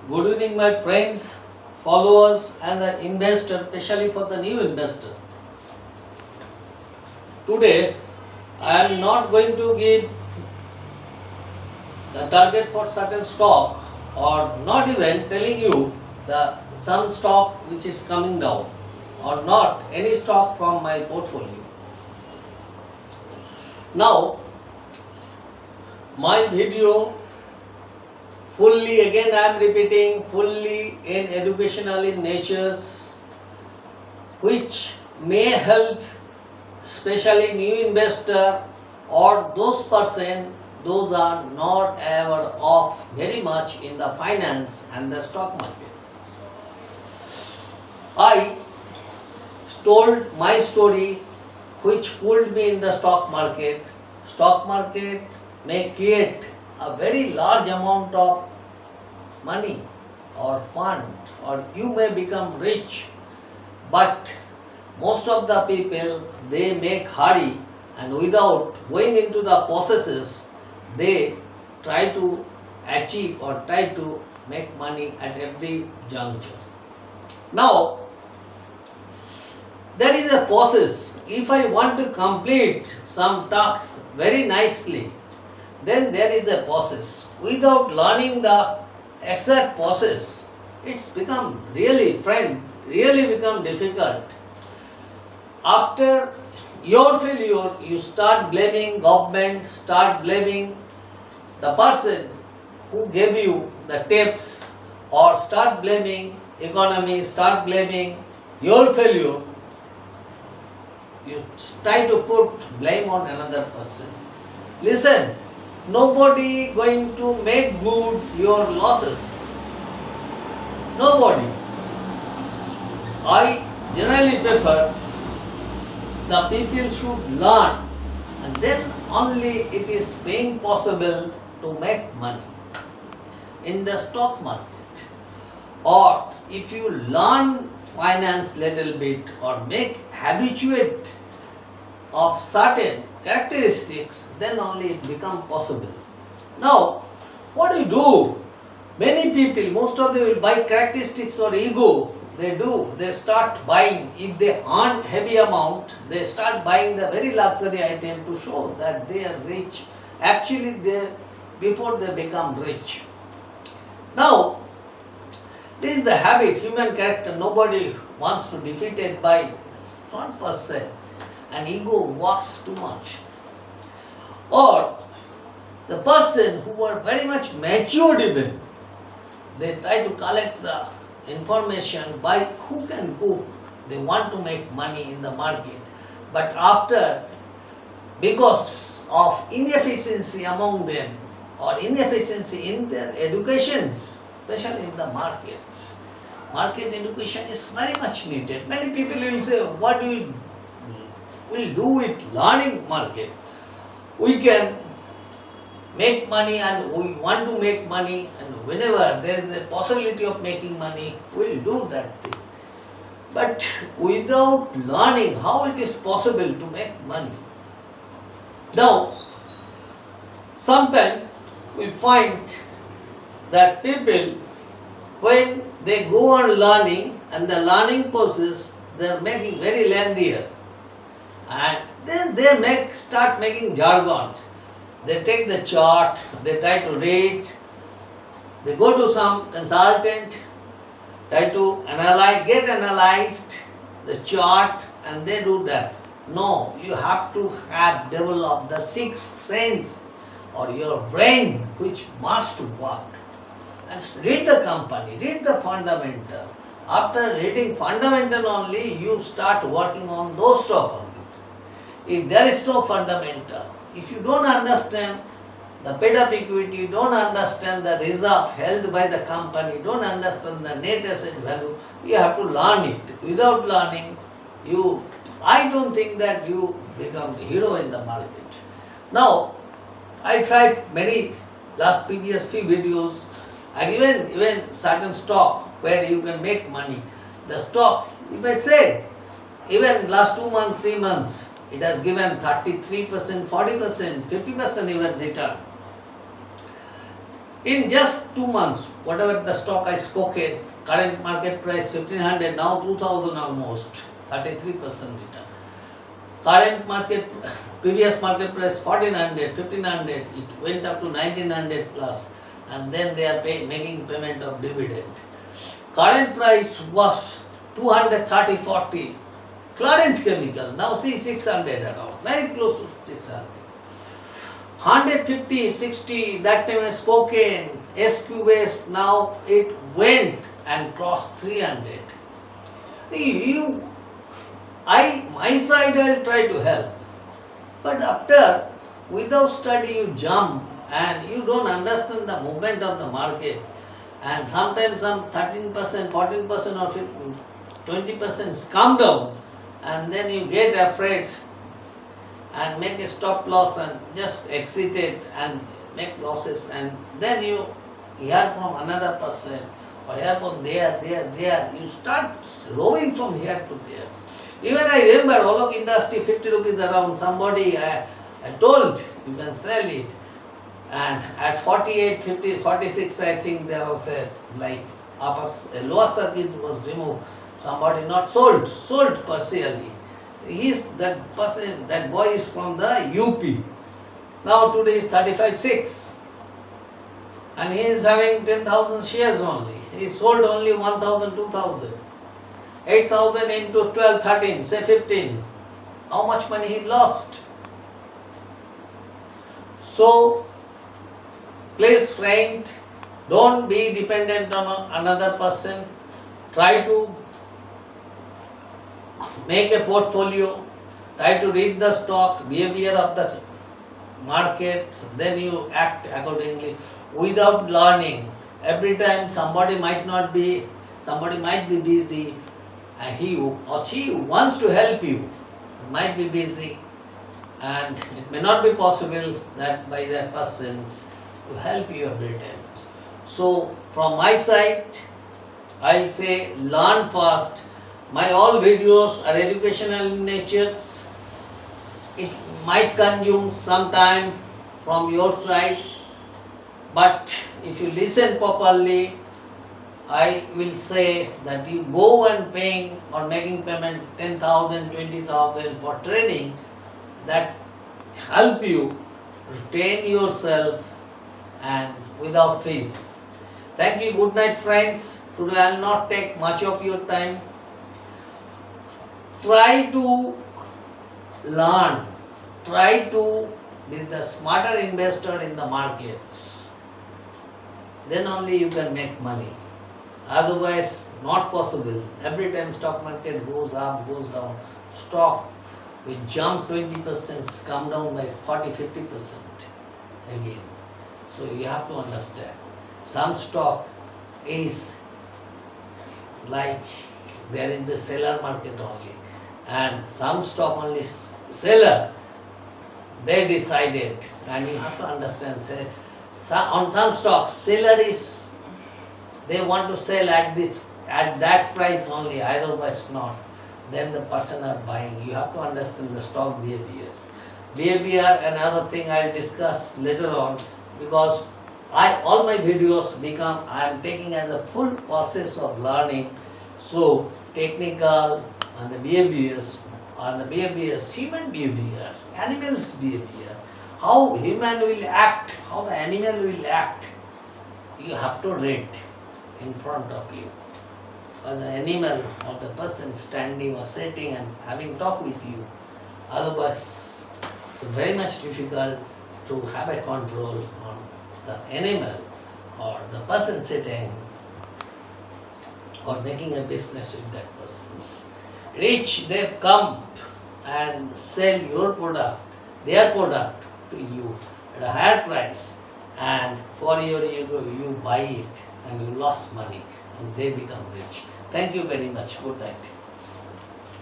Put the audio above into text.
Good evening, my friends, followers, and the investor, especially for the new investor. Today, I am not going to give the target for certain stock or not even telling you the some stock which is coming down or not any stock from my portfolio. Now, my video fully, again I am repeating, fully in educational in natures, which may help especially new investor or those are not aware of very much in the finance and the stock market. I told my story which pulled me in the stock market. Stock market may create a very large amount of money or fund, or you may become rich, but most of the people they make hurry, and without going into the processes they try to achieve or try to make money at every juncture. Now there is a process. If I want to complete some tasks very nicely, then there is a process. Without learning the exact process, it's become really become difficult. After your failure, you start blaming government, start blaming the person who gave you the tips, or start blaming economy, start blaming your failure. You try to put blame on another person. Listen, nobody going to make good your losses. Nobody. I generally prefer the people should learn, and then only it is being possible to make money in the stock market. Or if you learn finance little bit or make habituate of certain characteristics, then only it become possible. Now what do you do? Many people, most of them will buy characteristics or ego. They start buying. If they earn heavy amount, they start buying the very luxury item to show that they are rich. Actually before they become rich. Now this is the habit, human character. Nobody wants to defeat it by one person, and ego works too much. Or the person who are very much matured even, they try to collect the information by who can cook. They want to make money in the market, but after, because of inefficiency among them or inefficiency in their educations, especially in the markets, market education is very much needed. Many people will say, what do we will do with learning market? We can make money and we want to make money, and whenever there is a possibility of making money, we will do that thing. But without learning how it is possible to make money. Now, sometimes we find that people, when they go on learning and the learning process, they are making very lengthier, and then they start making jargon. They take the chart, they try to read, they go to some consultant, try to get analyzed the chart, and they do that. No, you have to have developed the sixth sense or your brain, which must work. And read the company, read the fundamental. After reading fundamental only, you start working on those stock only. If there is no fundamental, if you don't understand the paid up equity, don't understand the reserve held by the company, don't understand the net asset value, you have to learn it. Without learning, I don't think that you become the hero in the market. Now, I tried many previous few videos, and even certain stock where you can make money. The stock, if I say, even last 2 months, 3 months, it has given 33%, 40%, 50% even return. In just 2 months, whatever the stock I spoke in, current market price 1500, now 2000 almost, 33% return. Current market, previous market price 1400, 1500, it went up to 1900 plus, and then they are making payment of dividend. Current price was 230.40. Clarent Chemical, now see 600 around, very close to 600. 150, 60, that time I spoke in SQ West, now it went and crossed 300. My side I will try to help. But after, without study you jump and you don't understand the movement of the market, and sometimes some 13%, 14% or 20% come down, and then you get afraid and make a stop loss and just exit it and make losses, and then you hear from another person or hear from there, you start roving from here to there. Even I remember Olok Industry 50 rupees around, somebody I told you can sell it, and at 48, 50, 46 I think there was a lower circuit was removed, somebody not sold partially. That boy is from the UP. Now today is 35.6 and he is having 10,000 shares only. He sold only 1,000, 2,000. 8,000 into 12, 13, say 15. How much money he lost? So, please friend, don't be dependent on another person. Try to make a portfolio, try to read the stock, behavior of the market, then you act accordingly. Without learning, every time somebody might be busy, and he or she wants to help you, might be busy, and it may not be possible that by that persons to help you every time. So from my side, I'll say learn fast. My all videos are educational in nature. It might consume some time from your side, but if you listen properly, I will say that you go and paying or making payment 10,000, 20,000 for training, that help you retain yourself and without fees. Thank you. Good night, friends. Today I will not take much of your time. Try to learn. Try to be the smarter investor in the markets. Then only you can make money. Otherwise, not possible. Every time stock market goes up, goes down, stock will jump 20%, come down by 40-50% again. So you have to understand. Some stock is like there is a seller market only, and some stock only seller, they decided, and you have to understand, say, on some stocks seller is, they want to sell at that price only, otherwise not, then the person are buying. You have to understand the stock behavior and other thing I will discuss later on, because all my videos I am taking as a full process of learning. So technical and the behaviors, human behavior, animals behavior, how human will act, how the animal will act, you have to read in front of you. Or the animal or the person standing or sitting and having talk with you. Otherwise, it's very much difficult to have a control on the animal or the person sitting or making a business with that person. Rich, they come and sell your product, their product to you at a higher price, and for your ego you buy it and you lost money and they become rich. Thank you very much. Good night.